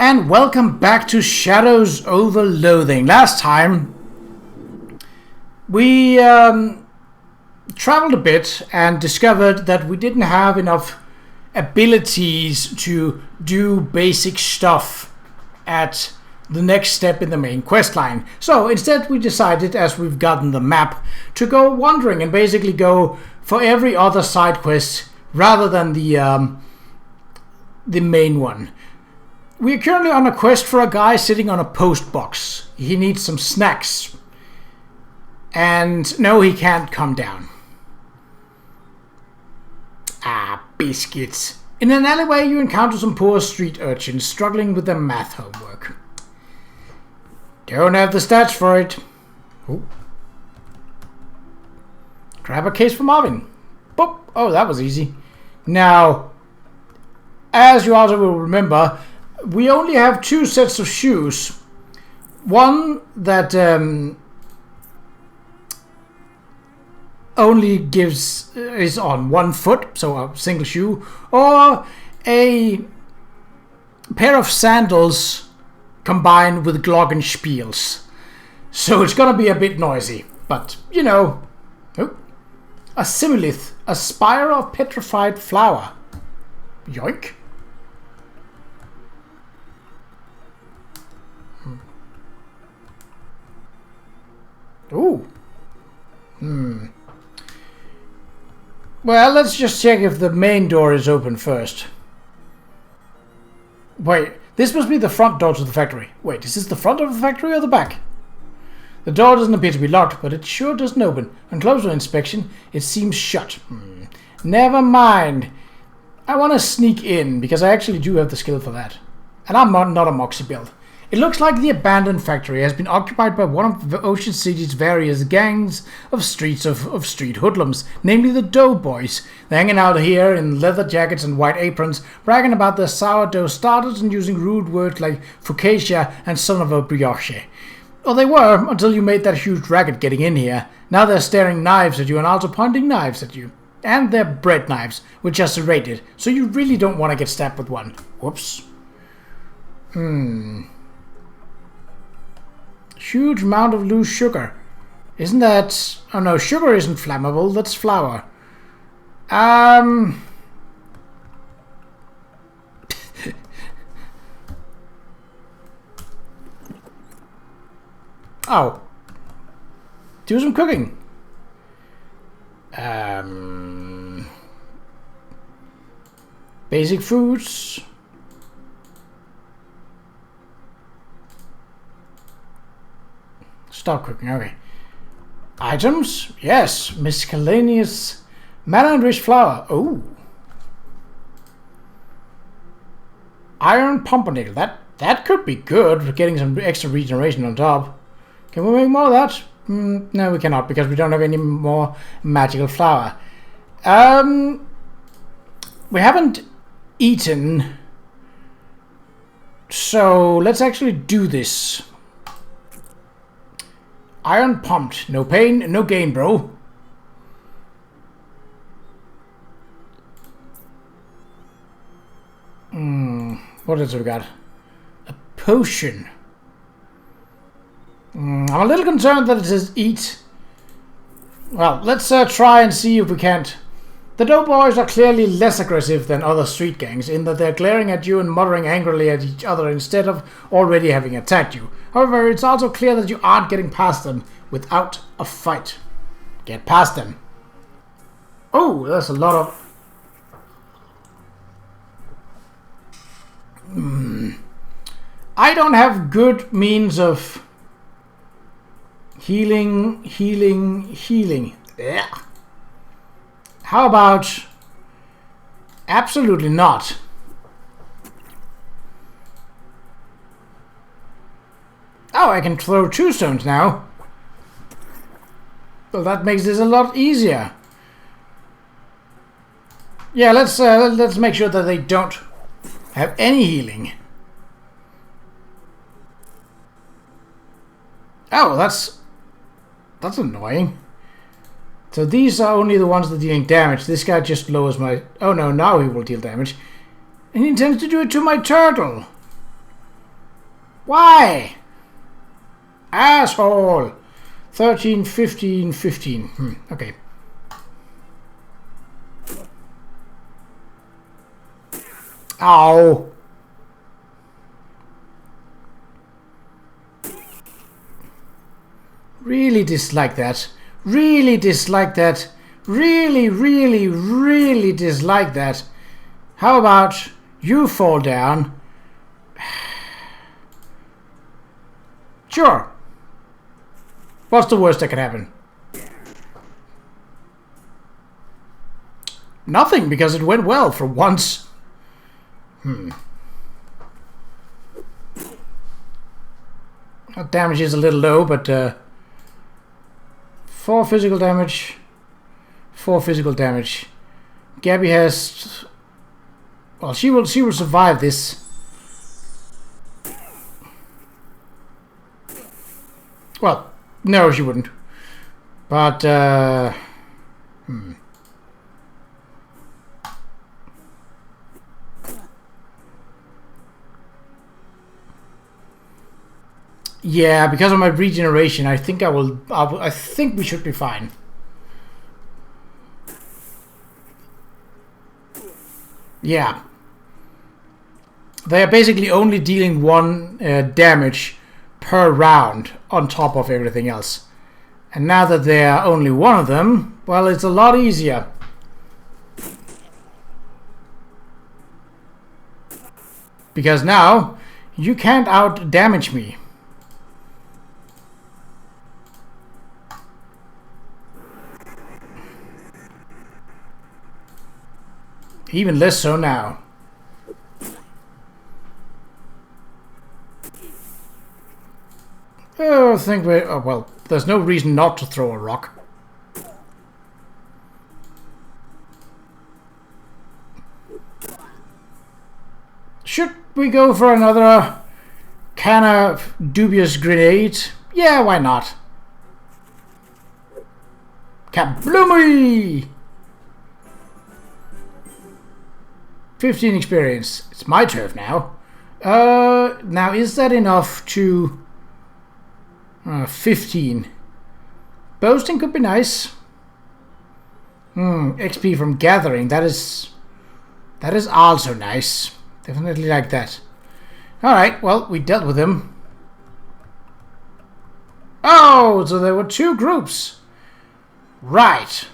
and welcome back to Shadows over Loathing. Last time we traveled a bit and discovered that we didn't have enough abilities to do basic stuff at the next step in the main quest line. So instead we decided, as we've gotten the map, to go wandering and basically go for every other side quest rather than the main one. We're currently on a quest for a guy sitting on a post box. He needs some snacks. And no, he can't come down. Ah, biscuits. In an alleyway, you encounter some poor street urchins struggling with their math homework. Don't have the stats for it. Ooh. Grab a case for Marvin. Boop. Oh, that was easy. Now, as you also will remember, we only have two sets of shoes. One that only is on one foot, so a single shoe, or a pair of sandals combined with glockenspiels. So it's gonna be a bit noisy, but you know. Oh, a similith, a spire of petrified flour. Yoink. Ooh. Well, let's just check if the main door is open first. Wait, this must be the front door to the factory. Wait, is this the front of the factory or the back? The door doesn't appear to be locked, but it sure doesn't open. On closer inspection, it seems shut. Never mind. I want to sneak in, because I actually do have the skill for that. And I'm not a Moxie build. It looks like the abandoned factory has been occupied by one of the Ocean City's various gangs of street hoodlums, namely the Doughboys. They're hanging out here in leather jackets and white aprons, bragging about their sourdough starters and using rude words like focaccia and son of a brioche. Well, they were, until you made that huge racket getting in here. Now they're staring knives at you and also pointing knives at you. And they're bread knives, which are serrated, so you really don't want to get stabbed with one. Whoops. Huge amount of loose sugar. Isn't that... Oh no, sugar isn't flammable, that's flour. Oh. Do some cooking. Basic foods. Stop cooking, okay. Items? Yes, miscellaneous mana and rich flour. Oh. Iron pumpernickel. That could be good for getting some extra regeneration on top. Can we make more of that? No, we cannot, because we don't have any more magical flour. We haven't eaten, so let's actually do this. Iron pumped. No pain, no gain, bro. What else have we got? A potion. I'm a little concerned that it says eat. Well, let's try and see if we can't. The Doughboys are clearly less aggressive than other street gangs in that they're glaring at you and muttering angrily at each other instead of already having attacked you. However, it's also clear that you aren't getting past them without a fight. Get past them. Oh, that's a lot of... I don't have good means of healing. Yeah. How about... Absolutely not. Oh, I can throw 2 stones now. Well, that makes this a lot easier. Yeah, let's make sure that they don't have any healing. Oh, that's annoying. So these are only the ones that are dealing damage. This guy just lowers my... Oh no, now he will deal damage. And he intends to do it to my turtle. Why? Asshole! 13, 15, 15. Okay. Ow! Really dislike that. Really dislike that. Really, really, really dislike that. How about you fall down? Sure. What's the worst that can happen? Nothing, because it went well for once. That damage is a little low, but 4 physical damage. 4 physical damage. Gabby has... Well, she will survive this. Well, no, she wouldn't. But, Yeah, because of my regeneration, I think I think we should be fine. Yeah. They are basically only dealing 1 damage per round on top of everything else. And now that there are only 1 of them, well, it's a lot easier. Because now, you can't out-damage me. Even less so now. Oh, I think we... Oh, well, there's no reason not to throw a rock. Should we go for another kind of dubious grenade? Yeah, why not? Kabloomy! 15 experience. It's my turn now. Now is that enough to... 15. Boasting could be nice. XP from gathering. That is also nice. Definitely like that. Alright, well, we dealt with him. Oh, so there were 2 groups. Right.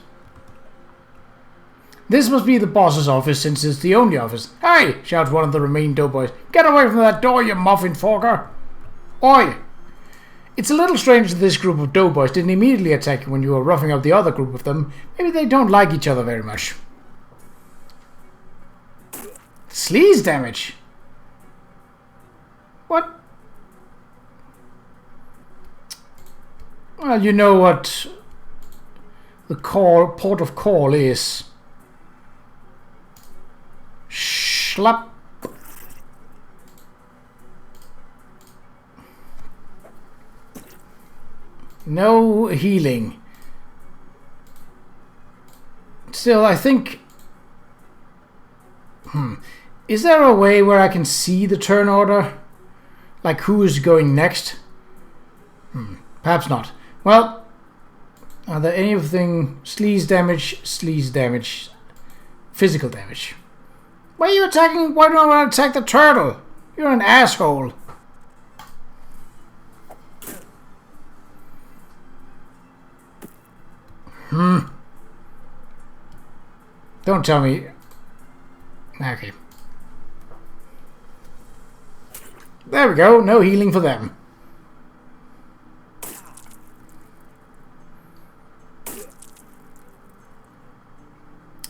This must be the boss's office, since it's the only office. Hey! Shouts one of the remaining doughboys. Get away from that door, you muffin forker! Oi! It's a little strange that this group of doughboys didn't immediately attack you when you were roughing up the other group of them. Maybe they don't like each other very much. Sleaze damage? What? Well, you know what the port of call is. Schlap. No healing. Still, I think... Is there a way where I can see the turn order? Like who is going next? Perhaps not. Well, are there anything... Sleaze damage, physical damage. Why are you attacking? Why don't I want to attack the turtle? You're an asshole. Don't tell me. Okay. There we go. No healing for them.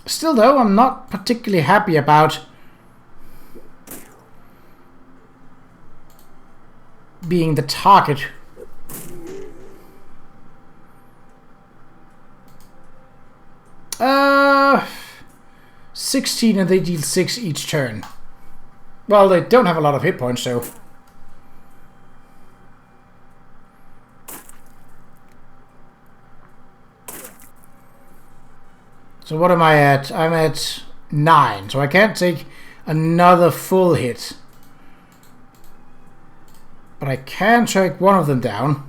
Still though, I'm not particularly happy about being the target. Uh, 16 and they deal 6 each turn. Well, they don't have a lot of hit points, so... So what am I at? I'm at 9, so I can't take another full hit. But I can take one of them down.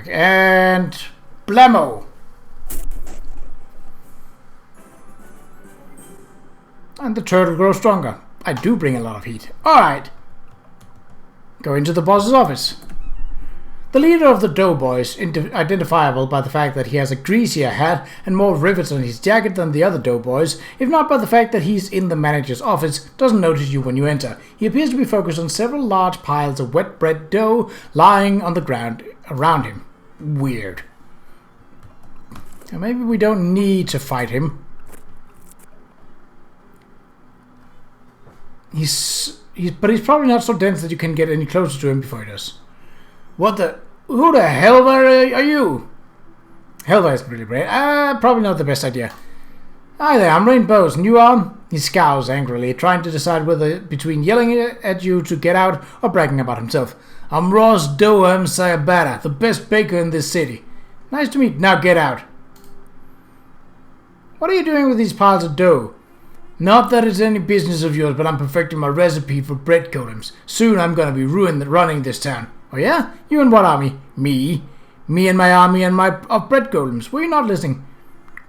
And blammo! And the turtle grows stronger. I do bring a lot of heat. Alright. Go into the boss's office. The leader of the doughboys, identifiable by the fact that he has a greasier hat and more rivets on his jacket than the other doughboys, if not by the fact that he's in the manager's office, doesn't notice you when you enter. He appears to be focused on several large piles of wet bread dough lying on the ground around him. Weird. Now maybe we don't need to fight him. But he's probably not so dense that you can get any closer to him before he does. What the... Who the hell are you? Helva isn't really great. Probably not the best idea. Hi there, I'm Rainbows, and you are... He scowls angrily, trying to decide whether between yelling at you to get out or bragging about himself. I'm Ross Doham Sayabata, the best baker in this city. Nice to meet. Now get out. What are you doing with these piles of dough? Not that it's any business of yours, but I'm perfecting my recipe for bread golems. Soon I'm gonna be running this town. Oh yeah? You and what army? Me. Me and my army and of bread golems. Were you not listening?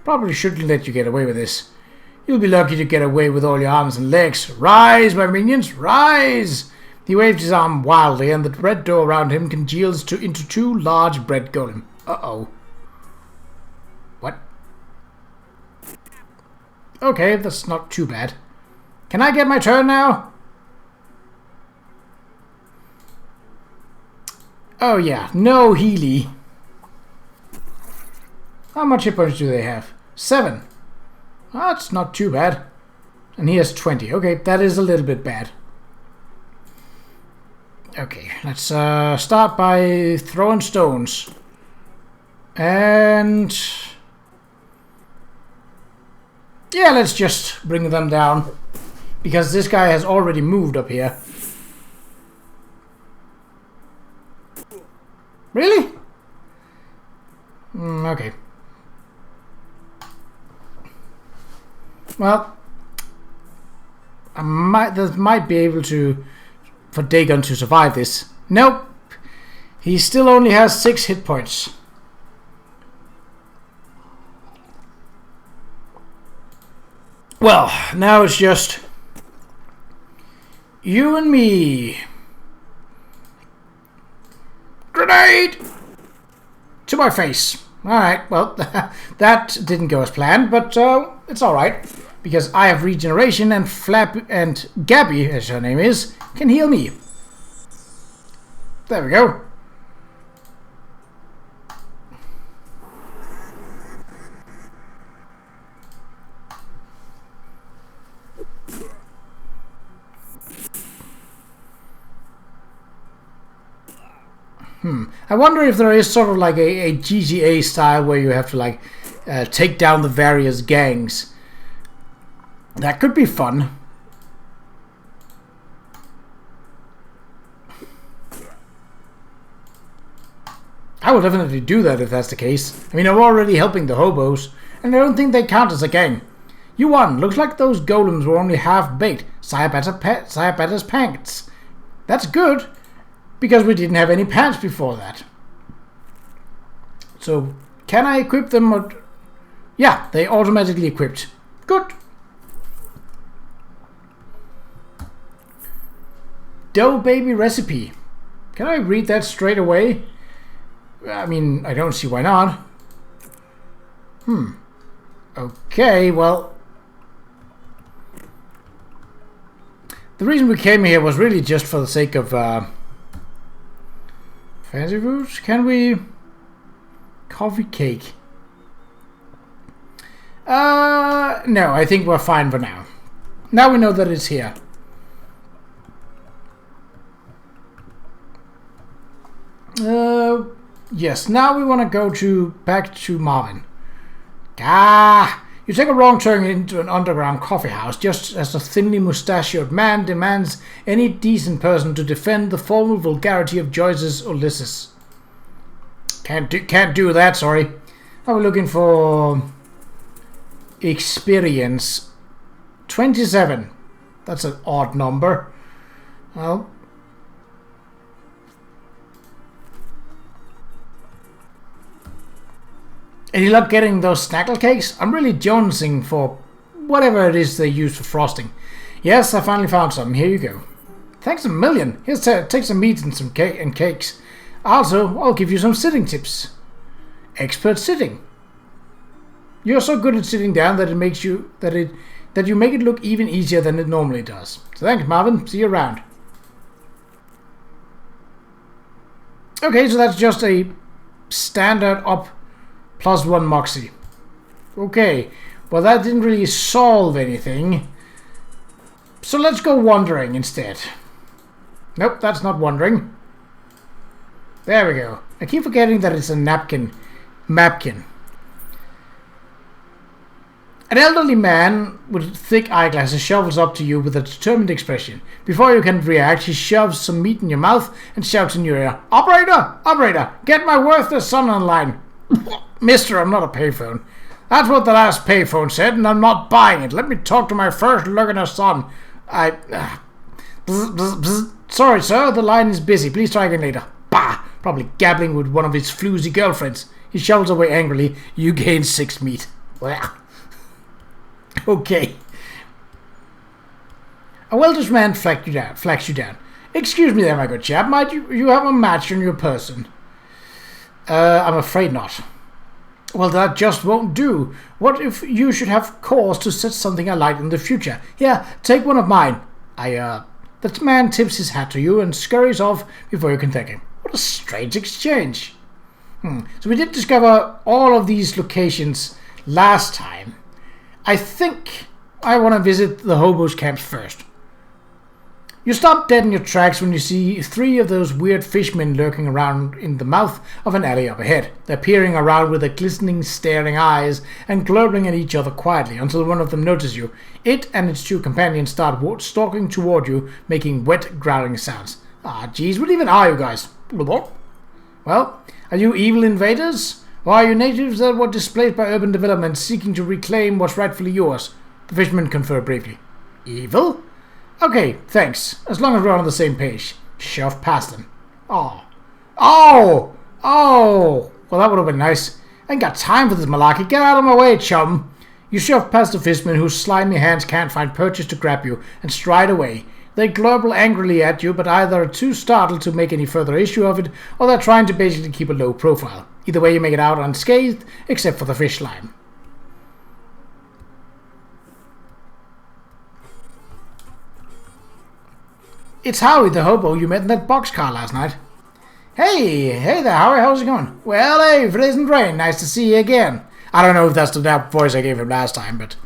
Probably shouldn't let you get away with this. You'll be lucky to get away with all your arms and legs. Rise, my minions, rise! He waved his arm wildly, and the bread dough around him congeals into two large bread golem. Uh-oh. What? Okay, that's not too bad. Can I get my turn now? Oh yeah, no Healy. How much hit points do they have? 7. That's not too bad. And he has 20. Okay, that is a little bit bad. Okay, let's start by throwing stones. And... yeah, let's just bring them down. Because this guy has already moved up here. Really? Okay. Well, I might be able to... for Dagon to survive this. Nope. He still only has 6 hit points. Well, now it's just you and me. Grenade! To my face. Alright, well, that didn't go as planned, but it's alright. Because I have regeneration and Gabby, as her name is, can heal me. There we go. I wonder if there is sort of like a GTA style where you have to like take down the various gangs. That could be fun. I will definitely do that if that's the case. I mean, I'm already helping the hobos, and I don't think they count as a gang. You won. Looks like those golems were only half-baked. Sayabata's pants. That's good, because we didn't have any pants before that. So, can I equip them? Or... yeah, they automatically equipped. Good. Dough baby recipe. Can I read that straight away? I mean, I don't see why not. Okay, well... the reason we came here was really just for the sake of... fancy foods? Can we... coffee cake? No, I think we're fine for now. Now we know that it's here. Yes, now we want to go back to Marvin. You take a wrong turn into an underground coffee house just as a thinly mustachioed man demands any decent person to defend the formal vulgarity of Joyce's Ulysses. Can't do that, sorry. I was looking for experience. 27. That's an odd number. Well, any luck getting those snackle cakes? I'm really jonesing for whatever it is they use for frosting. Yes, I finally found some. Here you go. Thanks a million. Here's take some meat and some cakes. Also, I'll give you some sitting tips. Expert sitting. You're so good at sitting down that it makes you that you make it look even easier than it normally does. So thanks, Marvin. See you around. Okay, so that's just a standard up +1 Moxie. Okay, well that didn't really solve anything. So let's go wandering instead. Nope, that's not wandering. There we go. I keep forgetting that it's a napkin. Mapkin. An elderly man with thick eyeglasses shovels up to you with a determined expression. Before you can react, he shoves some meat in your mouth and shouts in your ear, "Operator! Operator! Get my worthless son on line!" Mister, I'm not a payphone. That's what the last payphone said, and I'm not buying it. Let me talk to my first learner son. Bzz, bzz, bzz. Sorry, sir, the line is busy. Please try again later. Bah! Probably gabbling with one of his floozy girlfriends. He shovels away angrily. You gain 6 meat. Well. Okay. A well-dressed man flags you down. Excuse me there, my good chap. Might you have a match on your person? I'm afraid not. Well, that just won't do. What if you should have cause to set something alight in the future? Here, take one of mine. The man tips his hat to you and scurries off before you can thank him. What a strange exchange. So we did discover all of these locations last time. I think I want to visit the hobos' camps first. You stop dead in your tracks when you see 3 of those weird fishmen lurking around in the mouth of an alley up ahead. They're peering around with their glistening, staring eyes and glowering at each other quietly until one of them notices you. It and its 2 companions start stalking toward you, making wet, growling sounds. Ah, geez, what even are you guys? Well, are you evil invaders? Or are you natives that were displaced by urban development seeking to reclaim what's rightfully yours? The fishermen confer briefly. Evil? Okay, thanks. As long as we're on the same page. Shove past them. Oh. Oh! Oh! Well, that would have been nice. I ain't got time for this malarkey. Get out of my way, chum. You shove past the fishermen whose slimy hands can't find purchase to grab you and stride away. They globble angrily at you, but either are too startled to make any further issue of it, or they're trying to basically keep a low profile. Either way, you make it out unscathed, except for the fish line. It's Howie, the hobo you met in that boxcar last night. Hey there, Howie, how's it going? Well, hey, if it isn't rain, nice to see you again. I don't know if that's the voice I gave him last time, but...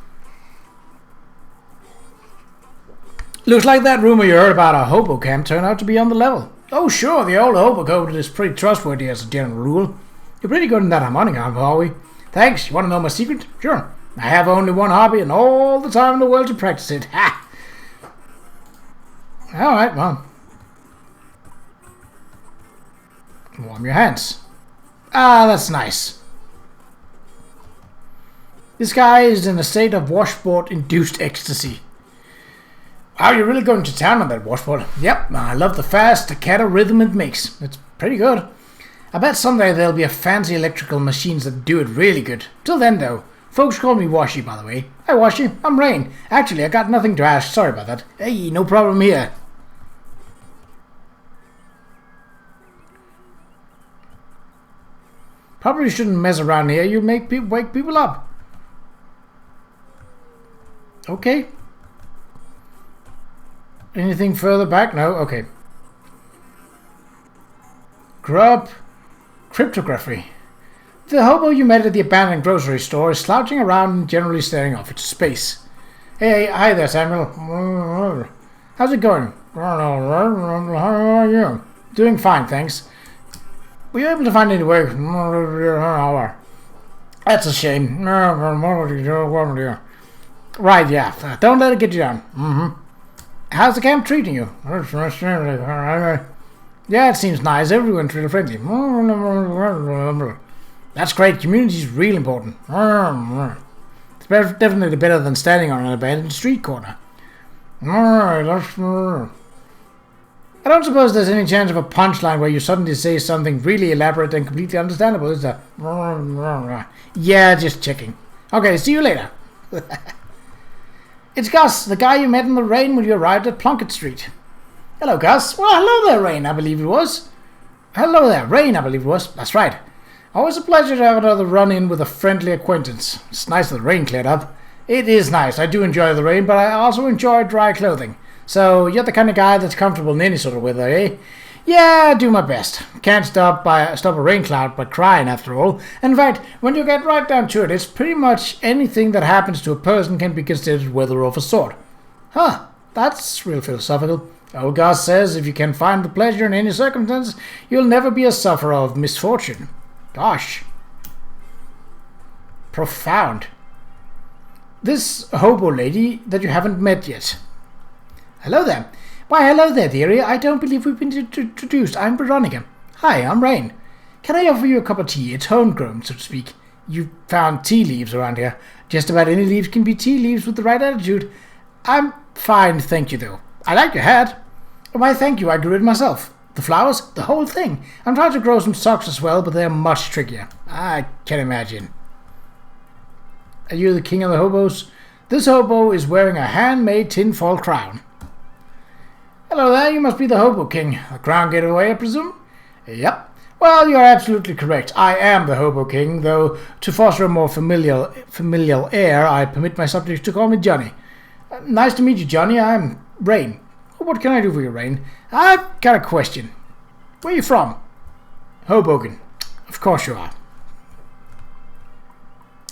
Looks like that rumor you heard about our hobo camp turned out to be on the level. Oh, sure, the old hobo code is pretty trustworthy as a general rule. You're pretty good in that harmonica, Howie. Thanks, you want to know my secret? Sure. I have only one hobby and all the time in the world to practice it. Ha! Alright, well. Warm your hands. Ah, that's nice. This guy is in a state of washboard-induced ecstasy. Wow, you're really going to town on that washboard. Yep, I love the fast staccato rhythm it makes. It's pretty good. I bet someday there'll be a fancy electrical machines that do it really good. Till then, though, folks call me Washy, by the way. Hi, Washy. I'm Rain. Actually, I got nothing to ask. Sorry about that. Hey, no problem here. Probably shouldn't mess around here. You'll wake people up. Okay. Anything further back? No? Okay. Grub. Cryptography. The hobo you met at the abandoned grocery store is slouching around and generally staring off into space. Hey, hi there, Samuel. How's it going? How are you? Doing fine, thanks. Were you able to find any work? That's a shame. Right, yeah. Don't let it get you down. How's the camp treating you? Yeah, it seems nice. Everyone's really friendly. That's great. Community is real important. It's definitely better than standing on an abandoned street corner. I don't suppose there's any chance of a punchline where you suddenly say something really elaborate and completely understandable, is there? Yeah, just checking. Okay, see you later. It's Gus, the guy you met in the rain when you arrived at Plunkett Street. Hello, Gus. Well, hello there, Rain, I believe it was. Hello there, Rain, I believe it was. That's right. Always a pleasure to have another run-in with a friendly acquaintance. It's nice that the rain cleared up. It is nice. I do enjoy the rain, but I also enjoy dry clothing. So, you're the kind of guy that's comfortable in any sort of weather, eh? Yeah, I do my best. Can't stop a rain cloud by crying, after all. In fact, when you get right down to it, it's pretty much anything that happens to a person can be considered weather of a sort. Huh, that's real philosophical. Old Gus says if you can find the pleasure in any circumstance, you'll never be a sufferer of misfortune. Gosh. Profound. This hobo lady that you haven't met yet. Hello there. Why, hello there, dearie. I don't believe we've been introduced. I'm Veronica. Hi, I'm Rain. Can I offer you a cup of tea? It's homegrown, so to speak. You found tea leaves around here. Just about any leaves can be tea leaves with the right attitude. I'm fine, thank you, though. I like your hat. Why, thank you. I grew it myself. The flowers, the whole thing. I'm trying to grow some socks as well, but they're much trickier. I can imagine. Are you the king of the hobos? This hobo is wearing a handmade tinfoil crown. Hello there, you must be the Hobo King. The crown gave away, I presume? Yep. Well, you're absolutely correct. I am the Hobo King, though to foster a more familial air, I permit my subjects to call me Johnny. Nice to meet you, Johnny. I'm Rain. What can I do for you, Rain? I've got a question. Where are you from? Hoboken. Of course you are.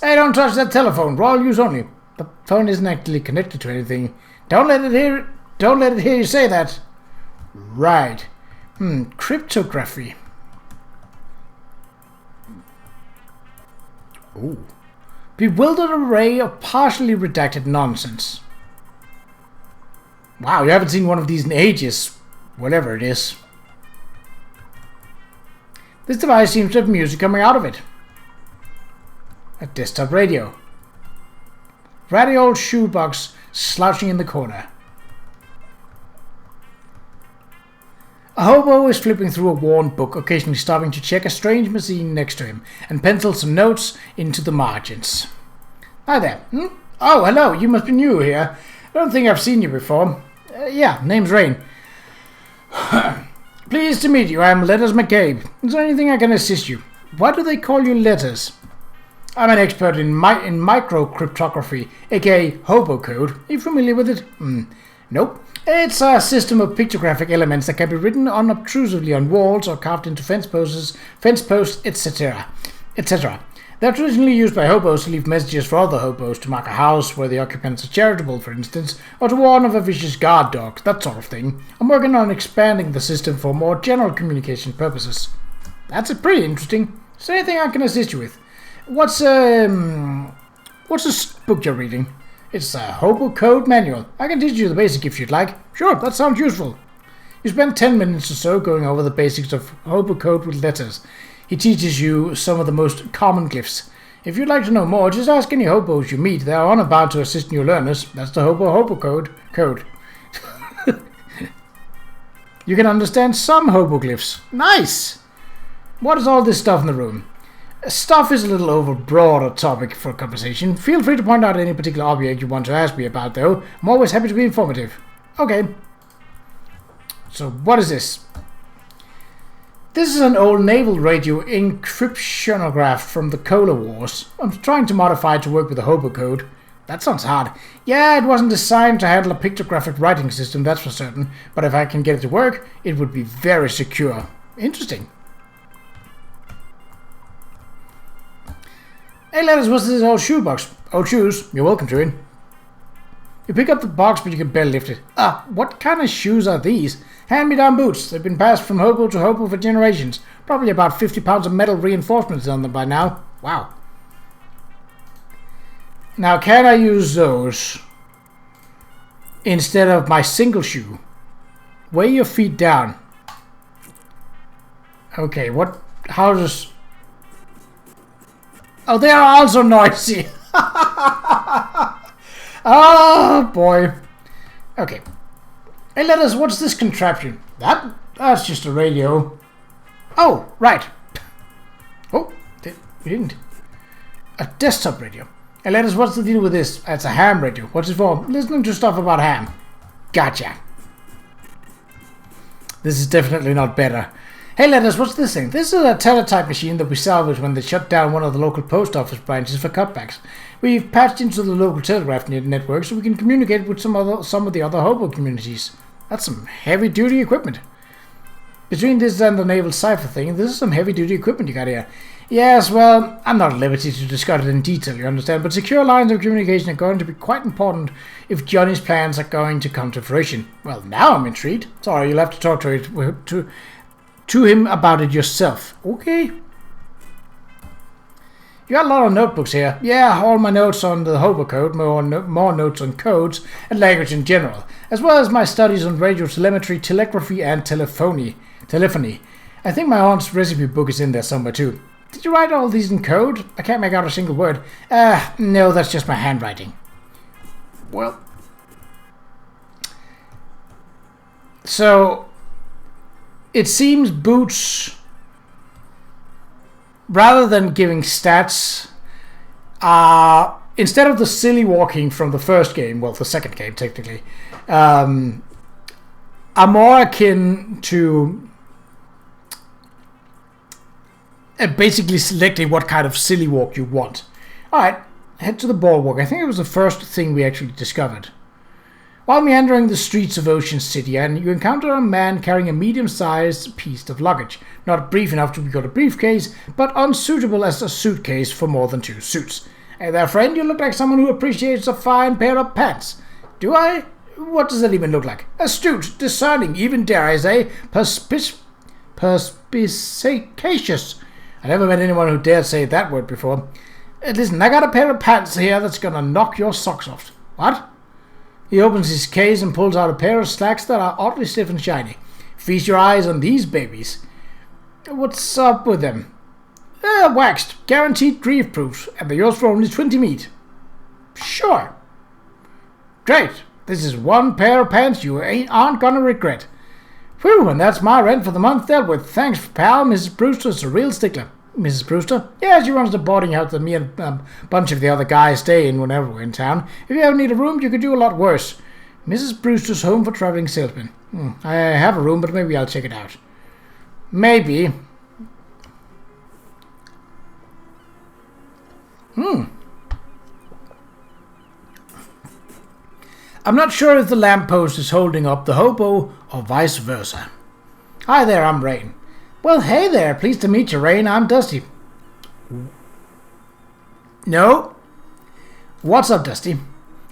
Hey, don't touch that telephone. Royal use only. The phone isn't actually connected to anything. Don't let it hear you say that. Right. Cryptography. Ooh. Bewildered array of partially redacted nonsense. Wow, you haven't seen one of these in ages. Whatever it is. This device seems to have music coming out of it. A desktop radio. Ratty old shoebox slouching in the corner. A hobo is flipping through a worn book, occasionally stopping to check a strange machine next to him, and pencil some notes into the margins. Hi there. Oh, hello, you must be new here. I don't think I've seen you before. Yeah, name's Rain. Pleased to meet you, I'm Letters McCabe. Is there anything I can assist you? Why do they call you Letters? I'm an expert in microcryptography, aka hobo code. Are you familiar with it? Nope. It's a system of pictographic elements that can be written unobtrusively on walls or carved into fence posts, etc. They're traditionally used by hobos to leave messages for other hobos, to mark a house where the occupants are charitable, for instance, or to warn of a vicious guard dog, that sort of thing. I'm working on expanding the system for more general communication purposes. That's pretty interesting. Is there anything I can assist you with? What's this book you're reading? It's a Hobo Code Manual. I can teach you the basic if you'd like. Sure, that sounds useful. You spend 10 minutes or so going over the basics of Hobo Code with letters. He teaches you some of the most common glyphs. If you'd like to know more, just ask any hobos you meet. They are honor bound to assist new learners. That's the Hobo Code. You can understand some hoboglyphs. Nice! What is all this stuff in the room? Stuff is a little overbroad a topic for conversation. Feel free to point out any particular object you want to ask me about, though. I'm always happy to be informative. Okay. So, what is this? This is an old naval radio encryptionograph from the Cola Wars. I'm trying to modify it to work with the Hobo Code. That sounds hard. Yeah, it wasn't designed to handle a pictographic writing system, that's for certain. But if I can get it to work, it would be very secure. Interesting. Hey, Letters, what's this old shoebox? Old shoes? You're welcome to it. You pick up the box, but you can barely lift it. What kind of shoes are these? Hand-me-down boots. They've been passed from hobo to hobo for generations. Probably about 50 pounds of metal reinforcements on them by now. Wow. Now, can I use those instead of my single shoe? Weigh your feet down. Okay, how does... Oh, they are also noisy. Oh, boy. Okay. Hey, Letters, what's this contraption? That's just a radio. Oh, right. Oh, we didn't. A desktop radio. Hey, Letters, what's the deal with this? It's a ham radio. What's it for? Listening to stuff about ham. Gotcha. This is definitely not better. Hey, Letters, what's this thing? This is a teletype machine that we salvaged when they shut down one of the local post office branches for cutbacks. We've patched into the local telegraph network so we can communicate with some of the other hobo communities. That's some heavy-duty equipment. Between this and the naval cipher thing, this is some heavy-duty equipment you got here. Yes, well, I'm not at liberty to discuss it in detail, you understand, but secure lines of communication are going to be quite important if Johnny's plans are going to come to fruition. Well, now I'm intrigued. Sorry, you'll have to talk to him about it yourself. Okay. You got a lot of notebooks here. Yeah, all my notes on the hobo code, more notes on codes and language in general, as well as my studies on radio telemetry, telegraphy, and telephony. I think my aunt's recipe book is in there somewhere too. Did you write all these in code? I can't make out a single word. No, that's just my handwriting. Well, so it seems Boots, rather than giving stats, instead of the silly walking from the first game, well, the second game technically, are more akin to basically selecting what kind of silly walk you want. Alright, head to the boardwalk. I think it was the first thing we actually discovered. While meandering the streets of Ocean City, and you encounter a man carrying a medium-sized piece of luggage. Not brief enough to be called a briefcase, but unsuitable as a suitcase for more than 2 suits. Hey there, friend, you look like someone who appreciates a fine pair of pants. Do I? What does that even look like? Astute, discerning, even dare I say, perspicacious. I never met anyone who dared say that word before. Listen, I got a pair of pants here that's gonna knock your socks off. What? He opens his case and pulls out a pair of slacks that are oddly stiff and shiny. Feast your eyes on these babies. What's up with them? Waxed, guaranteed grief-proof, and they're yours for only 20 meat. Sure. Great. This is one pair of pants you aren't gonna regret. Whew, and that's my rent for the month dealt with. Thanks, pal. Mrs. Brewster's a real stickler. Mrs. Brewster? Yeah, she runs the boarding house that me and a bunch of the other guys stay in whenever we're in town. If you ever need a room, you could do a lot worse. Mrs. Brewster's home for traveling salesmen. I have a room, but maybe I'll check it out. Maybe. I'm not sure if the lamppost is holding up the hobo or vice versa. Hi there, I'm Rain. Well, hey there, pleased to meet you, Rain. I'm Dusty. No? What's up, Dusty?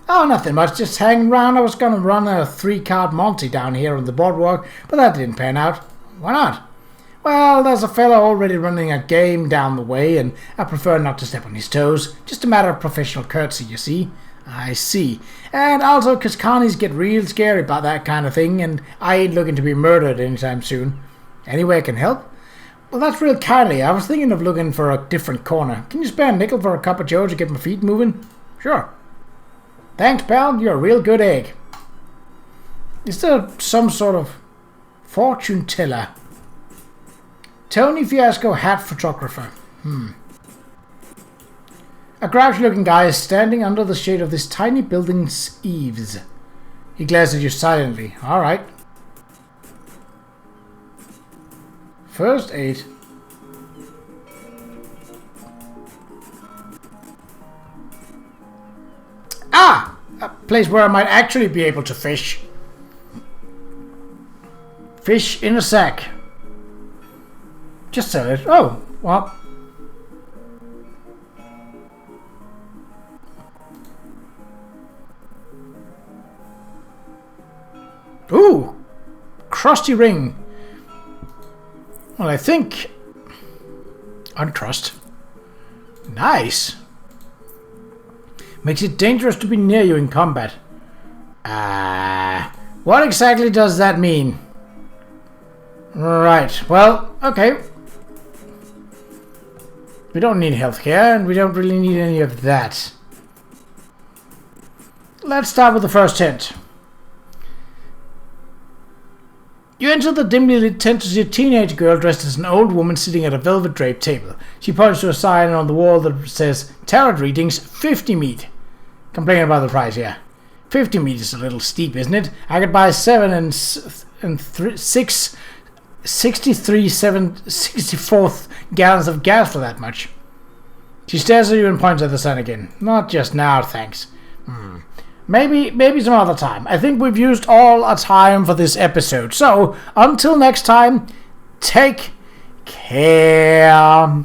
Oh, nothing much, just hanging around. I was gonna run a 3-card Monty down here on the boardwalk, but that didn't pan out. Why not? Well, there's a fella already running a game down the way, and I prefer not to step on his toes. Just a matter of professional courtesy, you see. I see. And also, 'cause Connies get real scary about that kind of thing, and I ain't looking to be murdered anytime soon. Any way I can help? Well, that's real kindly. I was thinking of looking for a different corner. Can you spare a nickel for a cup of joe to get my feet moving? Sure. Thanks, pal. You're a real good egg. Is there some sort of fortune teller? Tony Fiasco hat photographer. A grouchy-looking guy is standing under the shade of this tiny building's eaves. He glares at you silently. All right. First aid. Ah! A place where I might actually be able to fish. Fish in a sack. Just sell it. Oh, well. Ooh! Crusty ring. Well, I think... uncrust. Nice. Makes it dangerous to be near you in combat. What exactly does that mean? Right, well, okay. We don't need healthcare, and we don't really need any of that. Let's start with the first tent. You enter the dimly lit tent to see a teenage girl dressed as an old woman sitting at a velvet draped table. She points to a sign on the wall that says, Tarot readings, 50 meat. Complaining about the price, yeah. 50 meat is a little steep, isn't it? I could buy 7 and 6, 64th gallons of gas for that much. She stares at you and points at the sun again. Not just now, thanks. Maybe some other time. I think we've used all our time for this episode. So, until next time, take care.